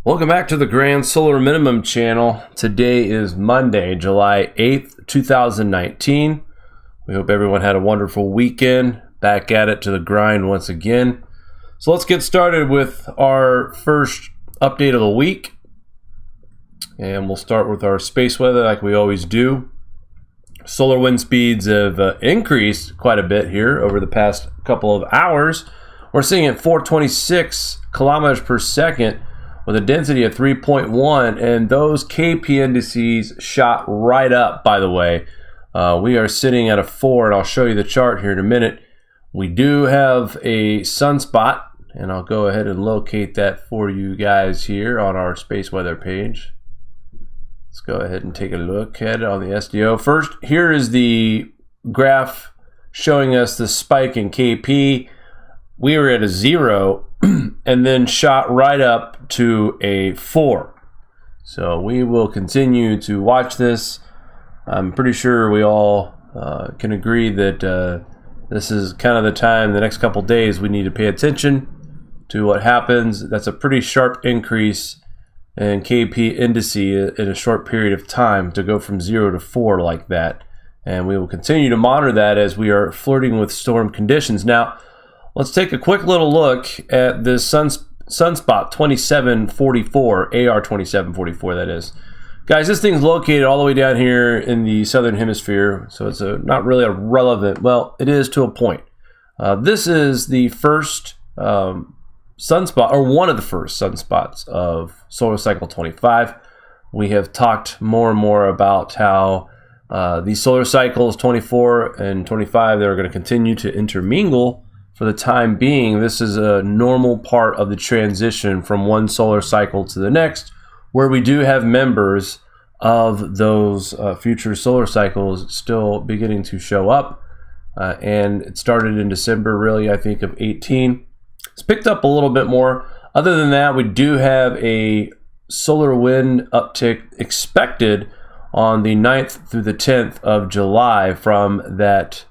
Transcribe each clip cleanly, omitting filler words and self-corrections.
Welcome back to the Grand Solar Minimum channel. Today is Monday, July 8th, 2019. We hope everyone had a wonderful weekend. Back at it to the grind once again. So let's get started with our first update of the week. And we'll start with our space weather like we always do. Solar wind speeds have increased quite a bit here over the past couple of hours. We're seeing at 426 kilometers per second with a density of 3.1, and those KP indices shot right up, by the way. We are sitting at a 4, and I'll show you the chart here in a minute. We do have a sunspot, and I'll go ahead and locate that for you guys here on our space weather page. Let's go ahead and take a look at it on the SDO. First, here is the graph showing us the spike in KP. We were at a 0 and then shot right up to a 4. So we will continue to watch this. I'm pretty sure we all can agree that this is kind of the time, the next couple days, we need to pay attention to what happens. That's a pretty sharp increase in KP indice in a short period of time to go from 0 to 4 like that. And we will continue to monitor that as we are flirting with storm conditions. Now, let's take a quick little look at this sunspot 2744, AR 2744 that is. Guys, this thing's located all the way down here in the southern hemisphere, so it's not really a relevant, well, it is to a point. This is the first sunspot, or one of the first sunspots of solar cycle 25. We have talked more and more about how these solar cycles 24 and 25, they're going to continue to intermingle. For the time being, this is a normal part of the transition from one solar cycle to the next, where we do have members of those future solar cycles still beginning to show up. And it started in December, really, I think, of 18. It's picked up a little bit more. Other than that, we do have a solar wind uptick expected on the 9th through the 10th of July from that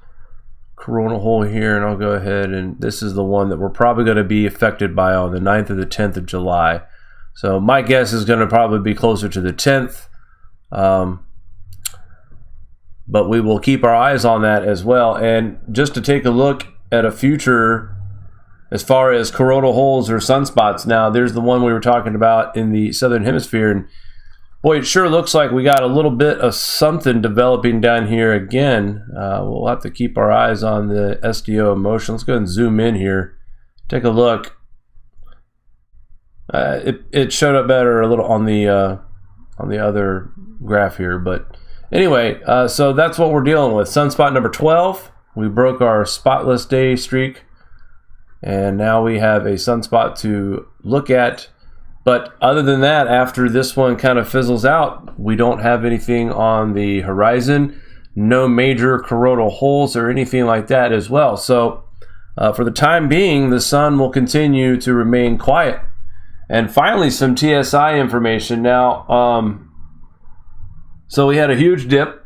coronal hole here, and I'll go ahead, and this is the one that we're probably going to be affected by on the 9th or the 10th of July. So my guess is going to probably be closer to the 10th, but we will keep our eyes on that as well. And just to take a look at a future as far as coronal holes or sunspots, now there's the one we were talking about in the southern hemisphere, and boy, it sure looks like we got a little bit of something developing down here again. We'll have to keep our eyes on the SDO motion. Let's go ahead and zoom in here. Take a look. It showed up better a little on the other graph here, but anyway, so that's what we're dealing with. Sunspot number 12. We broke our spotless day streak, and now we have a sunspot to look at. But other than that, after this one kind of fizzles out, we don't have anything on the horizon, no major coronal holes or anything like that as well. So for the time being, the sun will continue to remain quiet. And finally, some TSI information. Now, so we had a huge dip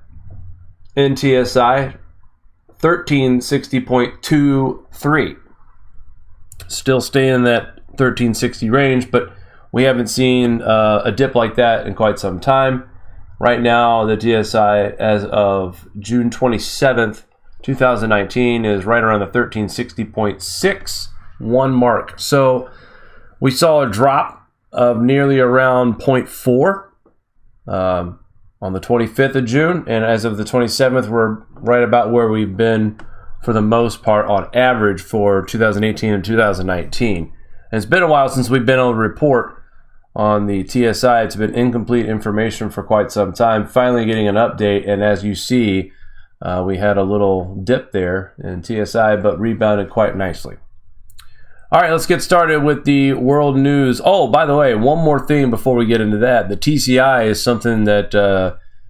in TSI, 1360.23. Still staying in that 1360 range, but we haven't seen a dip like that in quite some time. Right now, the TSI as of June 27th, 2019 is right around the 1360.61 mark. So we saw a drop of nearly around 0.4 on the 25th of June. And as of the 27th, we're right about where we've been for the most part on average for 2018 and 2019. And it's been a while since we've been able to report on the TSI. It's been incomplete information for quite some time. Finally getting an update, and as you see, we had a little dip there in TSI, but rebounded quite nicely. All right, let's get started with the world news. Oh, by the way, one more thing before we get into that. The TCI is something that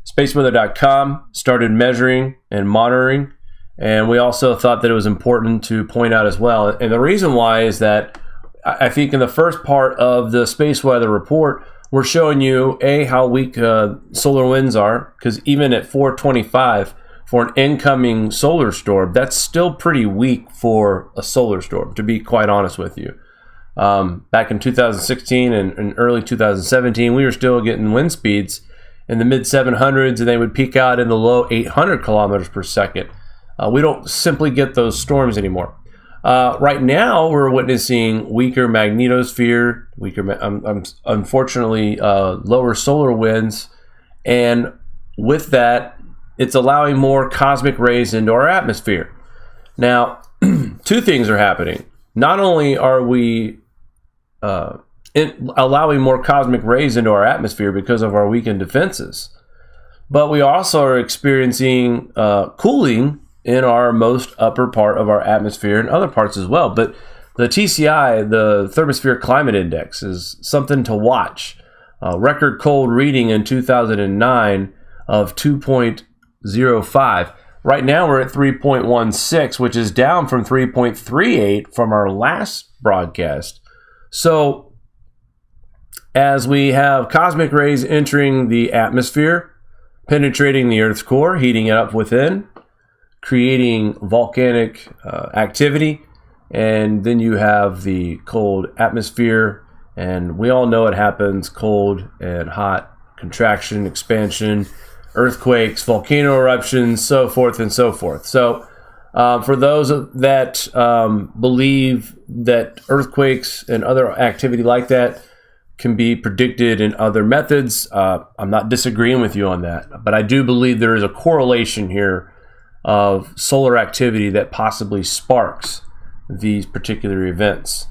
SPACEWEATHER.com started measuring and monitoring, and we also thought that it was important to point out as well. And the reason why is that I think in the first part of the space weather report, we're showing you, how weak solar winds are, because even at 425 for an incoming solar storm, that's still pretty weak for a solar storm, to be quite honest with you. Back in 2016 and early 2017, we were still getting wind speeds in the mid 700s, and they would peak out in the low 800 kilometers per second. We don't simply get those storms anymore. Right now, we're witnessing weaker magnetosphere, unfortunately, lower solar winds, and with that, it's allowing more cosmic rays into our atmosphere. Now, two things are happening. Not only are we allowing more cosmic rays into our atmosphere because of our weakened defenses, but we also are experiencing cooling in our most upper part of our atmosphere and other parts as well. But the TCI, the Thermosphere Climate Index, is something to watch. Record cold reading in 2009 of 2.05. Right now we're at 3.16, which is down from 3.38 from our last broadcast. So as we have cosmic rays entering the atmosphere, penetrating the Earth's core, heating it up within, creating volcanic activity, and then you have the cold atmosphere, and we all know it happens: cold and hot, contraction, expansion, earthquakes, volcano eruptions, so forth and so forth. So for those that believe that earthquakes and other activity like that can be predicted in other methods, I'm not disagreeing with you on that, but I do believe there is a correlation here of solar activity that possibly sparks these particular events.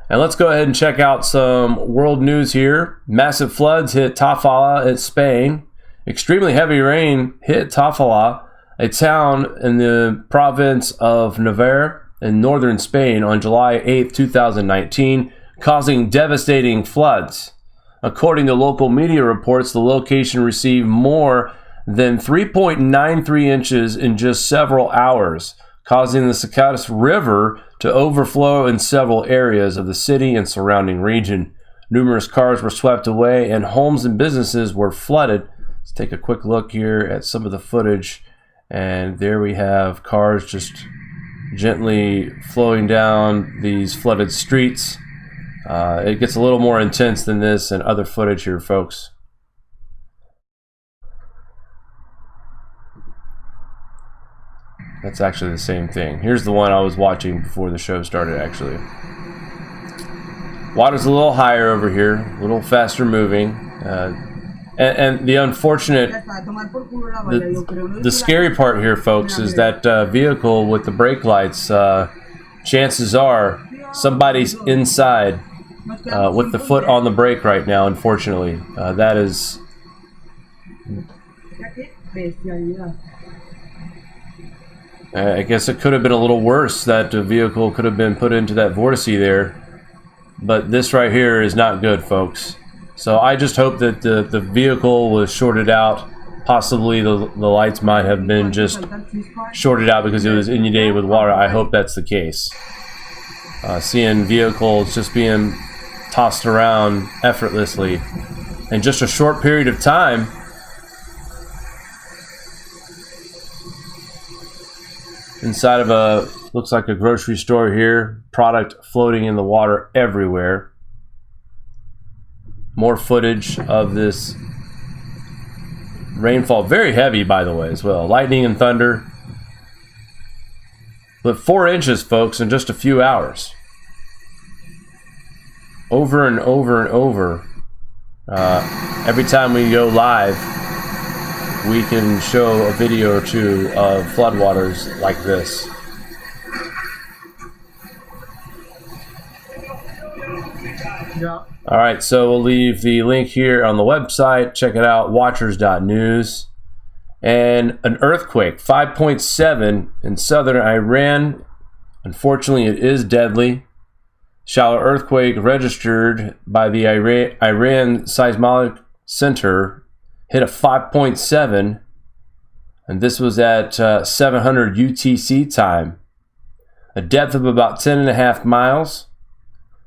And let's go ahead and check out some world news here. Massive floods hit Tafalla in Spain. Extremely heavy rain hit Tafalla, a town in the province of Navarre in northern Spain, on July 8, 2019, causing devastating floods. According to local media reports, the location received more than 3.93 inches in just several hours, causing the Secaudas River to overflow in several areas of the city and surrounding region. Numerous cars were swept away and homes and businesses were flooded. Let's take a quick look here at some of the footage, and there we have cars just gently flowing down these flooded streets. It gets a little more intense than this and other footage here, folks. That's actually the same thing. Here's the one I was watching before the show started, actually. Water's a little higher over here, a little faster moving. And the unfortunate, the scary part here, folks, is that vehicle with the brake lights, chances are somebody's inside with the foot on the brake right now, unfortunately. That is... I guess it could have been a little worse, that the vehicle could have been put into that vortice there. But this right here is not good, folks. So I just hope that the vehicle was shorted out. Possibly the lights might have been just shorted out because it was inundated with water. I hope that's the case. Seeing vehicles just being tossed around effortlessly in just a short period of time. Inside of a, looks like a grocery store here. Product floating in the water everywhere. More footage of this rainfall. Very heavy, by the way, as well. Lightning and thunder. But 4 inches, folks, in just a few hours. Over and over and over. Every time we go live, we can show a video or two of floodwaters like this. Yeah. All right, so we'll leave the link here on the website. Check it out, watchers.news. And an earthquake, 5.7 in southern Iran. Unfortunately, it is deadly. Shallow earthquake registered by the Iran Seismic Center hit a 5.7, and this was at 700 UTC time. A depth of about 10.5 miles.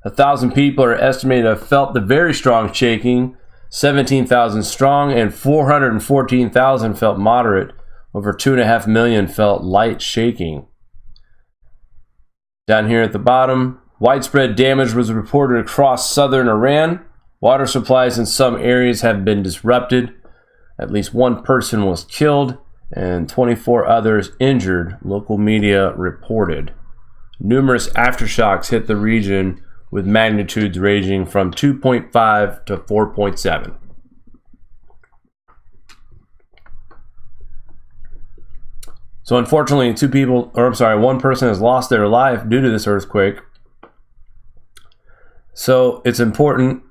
1,000 people are estimated to have felt the very strong shaking. 17,000 strong, and 414,000 felt moderate. Over 2.5 million felt light shaking. Down here at the bottom, Widespread damage was reported across southern Iran. Water supplies in some areas have been disrupted. At least one person was killed and 24 others injured, local media reported. Numerous aftershocks hit the region with magnitudes ranging from 2.5 to 4.7. So unfortunately, one person has lost their life due to this earthquake. So it's important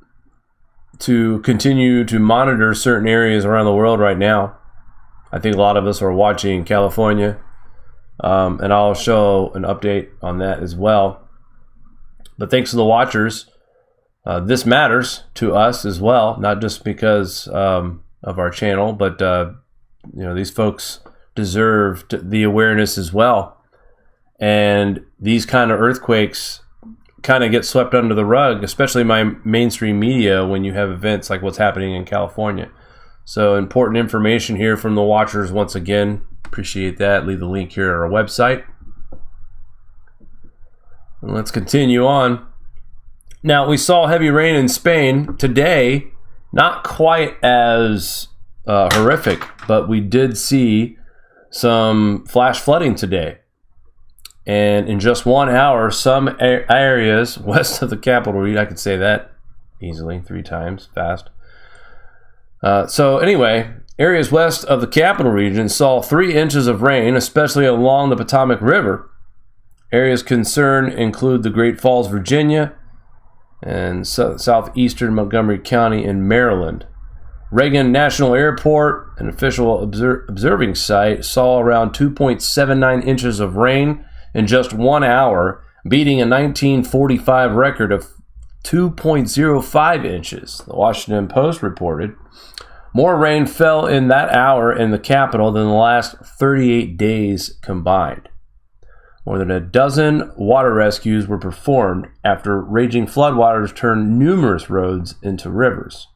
to continue to monitor certain areas around the world right now. I think a lot of us are watching California, and I'll show an update on that as well. But thanks to the watchers, this matters to us as well, not just because of our channel, but these folks deserve the awareness as well. And these kind of earthquakes kind of get swept under the rug, especially my mainstream media, when you have events like what's happening in California. So important information here from the watchers once again. Appreciate that. Leave the link here at our website. And let's continue on. Now, we saw heavy rain in Spain today. Not quite as horrific, but we did see some flash flooding today. And in just 1 hour, some areas west of the capital region, I could say that easily 3 times fast. So anyway, areas west of the capital region saw 3 inches of rain, especially along the Potomac River. Areas concerned include the Great Falls, Virginia, and southeastern Montgomery County in Maryland. Reagan National Airport, an official observing site, saw around 2.79 inches of rain in just 1 hour, beating a 1945 record of 2.05 inches. The Washington Post reported more rain fell in that hour in the capital than the last 38 days combined. More than a dozen water rescues were performed after raging floodwaters turned numerous roads into rivers.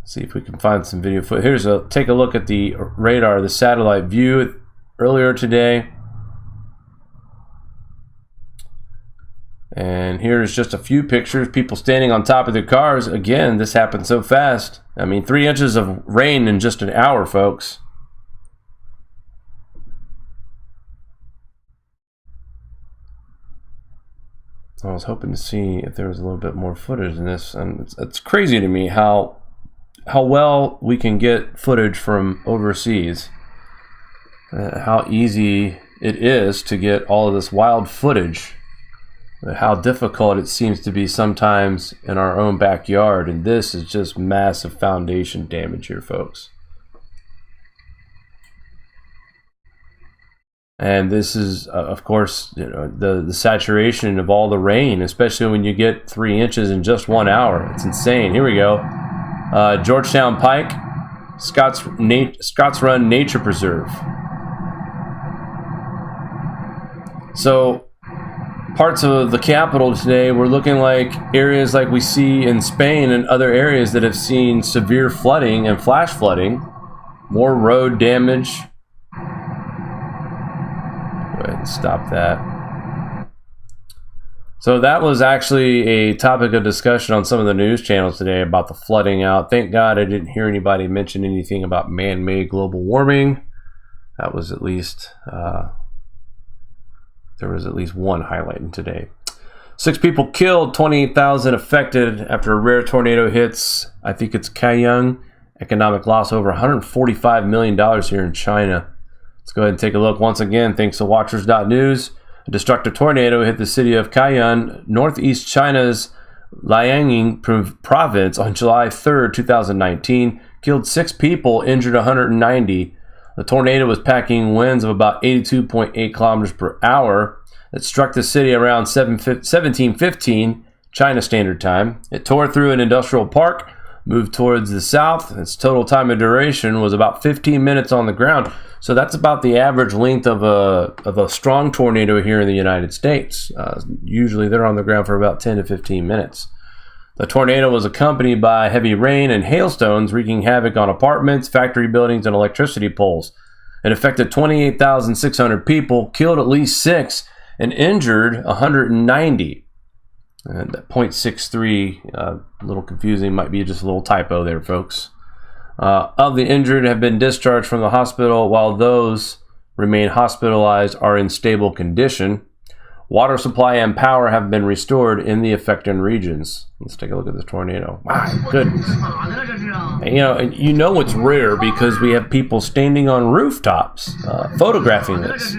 Let's see if we can find some video footage. Take a look at the radar, the satellite view earlier today. And here's just a few pictures, people standing on top of their cars. Again, this happened so fast. I mean, 3 inches of rain in just an hour, folks. I was hoping to see if there was a little bit more footage in this, and it's crazy to me how well we can get footage from overseas. How easy it is to get all of this wild footage. How difficult it seems to be sometimes in our own backyard, and this is just massive foundation damage here, folks. And this is, of course, the saturation of all the rain, especially when you get 3 inches in just 1 hour. It's insane. Here we go. Georgetown Pike, Scotts Run Nature Preserve. So parts of the capital today were looking like areas like we see in Spain and other areas that have seen severe flooding and flash flooding, more road damage. Go ahead and stop that. So that was actually a topic of discussion on some of the news channels today about the flooding out. Thank God I didn't hear anybody mention anything about man-made global warming. That was at least there was at least one highlighting today. 6 people killed, 28,000 affected after a rare tornado hits. I think it's Kaiyang. Economic loss over $145 million here in China. Let's go ahead and take a look once again. Thanks to Watchers.news. A destructive tornado hit the city of Kaiyang, northeast China's Liaoning province on July 3rd, 2019. Killed 6 people, injured 190. The tornado was packing winds of about 82.8 kilometers per hour. It struck the city around 17:15 China Standard Time. It tore through an industrial park, moved towards the south. Its total time of duration was about 15 minutes on the ground. So that's about the average length of a strong tornado here in the United States. Usually they're on the ground for about 10 to 15 minutes. The tornado was accompanied by heavy rain and hailstones, wreaking havoc on apartments, factory buildings, and electricity poles. It affected 28,600 people, killed at least 6, and injured 190. And that 0.63, a little confusing, might be just a little typo there, folks. Of the injured have been discharged from the hospital, while those remain hospitalized are in stable condition. Water supply and power have been restored in the affected regions. Let's take a look at this tornado. My goodness. And you know it's rare because we have people standing on rooftops photographing this.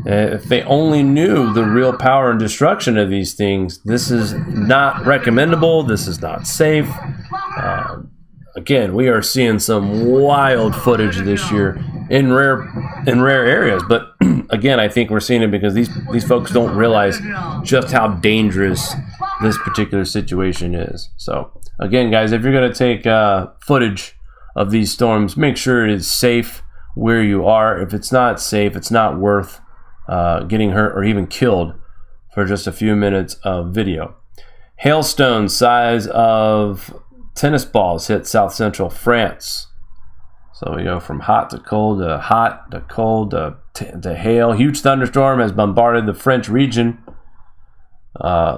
If they only knew the real power and destruction of these things, this is not recommendable. This is not safe. Again, we are seeing some wild footage this year in rare areas, but again, I think we're seeing it because these folks don't realize just how dangerous this particular situation is. So again, guys, if you're going to take footage of these storms, make sure it is safe where you are. If it's not safe, it's not worth getting hurt or even killed for just a few minutes of video. Hailstones size of tennis balls hit south central France. So we go from hot to cold to cold to hail. Huge thunderstorm has bombarded the French region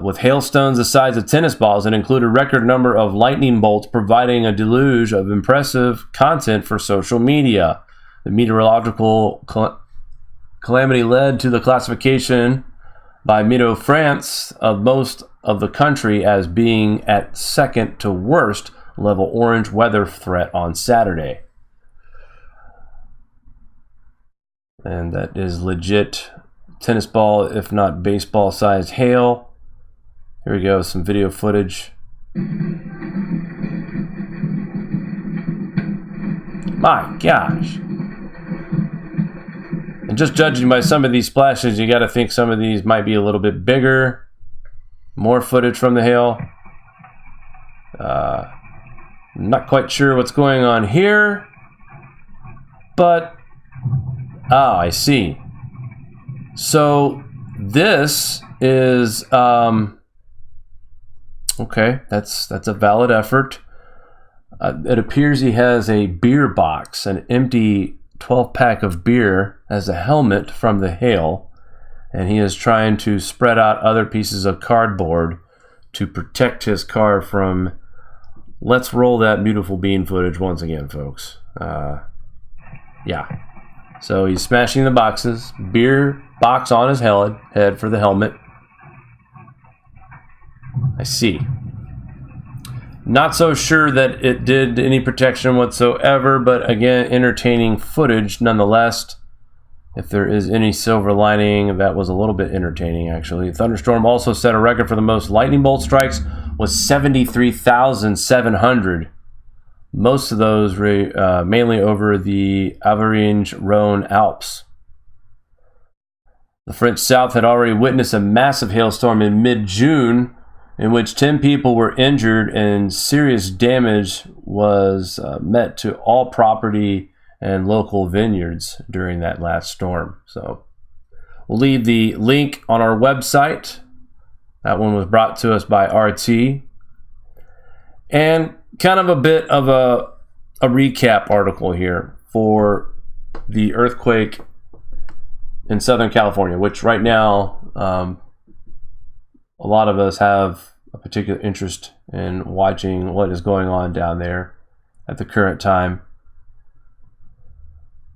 with hailstones the size of tennis balls and included a record number of lightning bolts, providing a deluge of impressive content for social media. The meteorological calamity led to the classification by Meteo France of most of the country as being at second to worst level orange weather threat on Saturday. And that is legit tennis ball, if not baseball sized hail. Here we go, some video footage. My gosh. And just judging by some of these splashes, you got to think some of these might be a little bit bigger. More footage from the hail. I'm not quite sure what's going on here, but oh, I see. So this is okay. That's a valid effort. It appears he has a beer box, an empty 12-pack of beer as a helmet from the hail, and he is trying to spread out other pieces of cardboard to protect his car from. Let's roll that beautiful bean footage once again, folks. Yeah. So he's smashing the boxes. Beer box on his head for the helmet. I see. Not so sure that it did any protection whatsoever, but again, entertaining footage nonetheless. If there is any silver lining, that was a little bit entertaining, actually. Thunderstorm also set a record for the most lightning bolt strikes, was 73,700. Most of those were mainly over the Auvergne-Rhône Alps. The French South had already witnessed a massive hailstorm in mid-June, in which 10 people were injured and serious damage was met to all property and local vineyards during that last storm. So we'll leave the link on our website. That one was brought to us by RT. And kind of a bit of a recap article here for the earthquake in Southern California, which right now a lot of us have a particular interest in watching what is going on down there at the current time.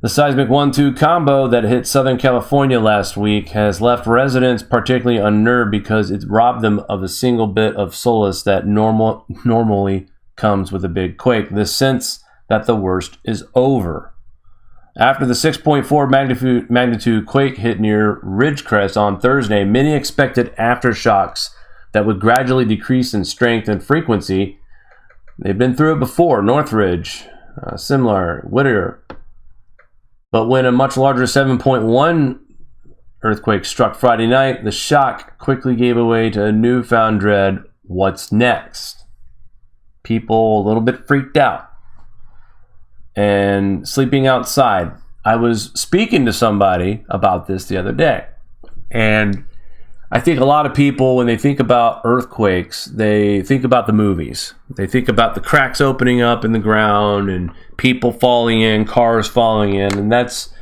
The seismic 1-2 combo that hit Southern California last week has left residents particularly unnerved because it robbed them of a single bit of solace that normally comes with a big quake, the sense that the worst is over. After the 6.4 magnitude quake hit near Ridgecrest on Thursday, many expected aftershocks that would gradually decrease in strength and frequency. They've been through it before, Northridge, similar, Whittier. But when a much larger 7.1 earthquake struck Friday night, the shock quickly gave way to a newfound dread. What's next? People a little bit freaked out and sleeping outside. I was speaking to somebody about this the other day, and I think a lot of people, when they think about earthquakes, they think about the movies. They think about the cracks opening up in the ground and people falling in, cars falling in, and that's,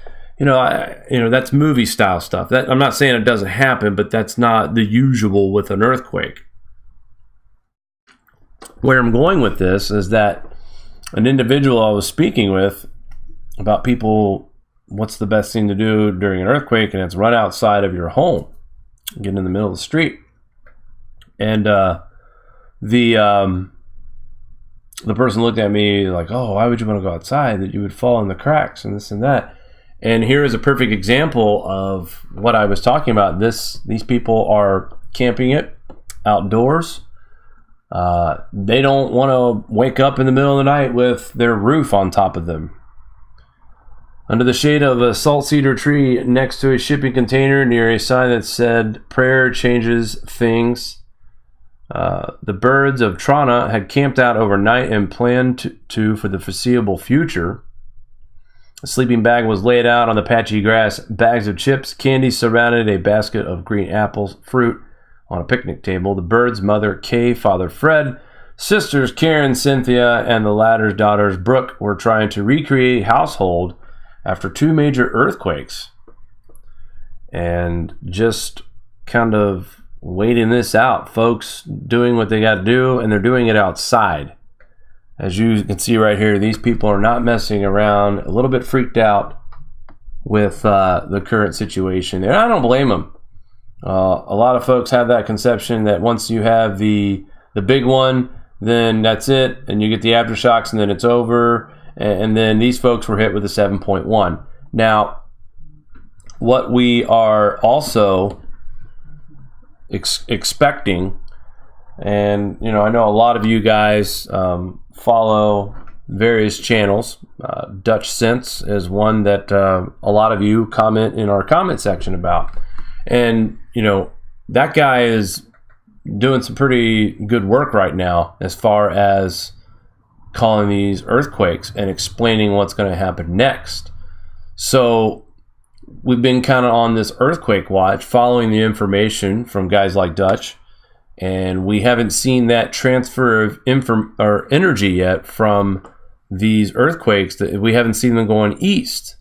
that's movie style stuff. That I'm not saying it doesn't happen, but that's not the usual with an earthquake. Where I'm going with this is that an individual I was speaking with about people, what's the best thing to do during an earthquake, and it's run outside of your home, get in the middle of the street. And the person looked at me like, oh, why would you want to go outside? That you would fall in the cracks and this and that. And here is a perfect example of what I was talking about. These people are camping it outdoors. They don't want to wake up in the middle of the night with their roof on top of them. Under the shade of a salt cedar tree next to a shipping container near a sign that said, "Prayer changes things." The birds of Trana had camped out overnight and planned to for the foreseeable future. A sleeping bag was laid out on the patchy grass. Bags of chips, candy surrounded a basket of green apples, fruit on a picnic table. The birds' mother, Kay, father, Fred, sisters, Karen, Cynthia, and the latter's daughters, Brooke, were trying to recreate household after 2 major earthquakes. And just kind of waiting this out, folks, doing what they got to do, and they're doing it outside. As you can see right here, these people are not messing around, a little bit freaked out with the current situation. And I don't blame them. A lot of folks have that conception that once you have the big one, then that's it, and you get the aftershocks, and then it's over. And then these folks were hit with a 7.1. Now, what we are also expecting, and I know a lot of you guys follow various channels. Dutch Sense is one that a lot of you comment in our comment section about, and that guy is doing some pretty good work right now as far as calling these earthquakes and explaining what's going to happen next. So we've been kind of on this earthquake watch, following the information from guys like Dutch, and we haven't seen that transfer of energy yet from these earthquakes. That we haven't seen them going east.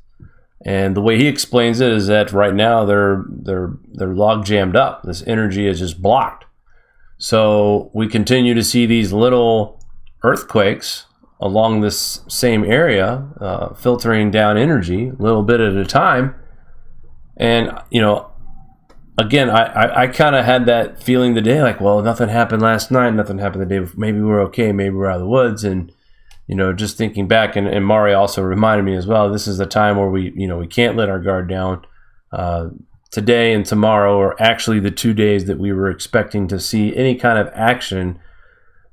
And the way he explains it is that right now they're log jammed up. This energy is just blocked. So we continue to see these little earthquakes along this same area, filtering down energy a little bit at a time. And, again, I kind of had that feeling today, like, well, nothing happened last night, nothing happened the day before. Maybe we're okay, maybe we're out of the woods. And, just thinking back, and Mari also reminded me as well, this is the time where we can't let our guard down. Today and tomorrow are actually the 2 days that we were expecting to see any kind of action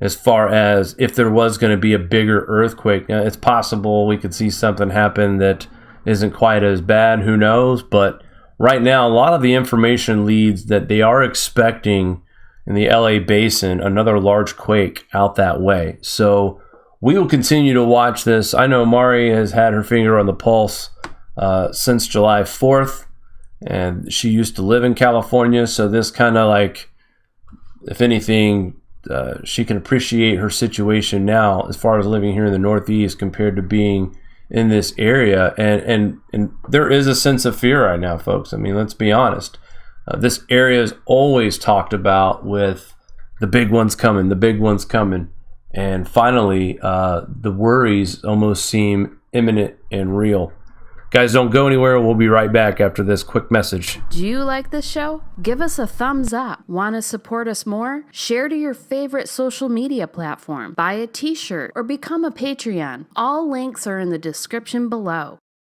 as far as if there was going to be a bigger earthquake. Now, it's possible we could see something happen that isn't quite as bad, who knows, but right now, a lot of the information leads that they are expecting in the LA basin another large quake out that way. So we will continue to watch this. I know Mari has had her finger on the pulse since July 4th, and she used to live in California. So this kind of like, if anything, she can appreciate her situation now as far as living here in the Northeast compared to being in this area, and there is a sense of fear right now, folks. I mean, let's be honest. This area is always talked about with the big one's coming, and finally, the worries almost seem imminent and real. Guys, don't go anywhere. We'll be right back after this quick message. Do you like this show? Give us a thumbs up. Want to support us more? Share to your favorite social media platform. Buy a t-shirt or become a Patreon. All links are in the description below.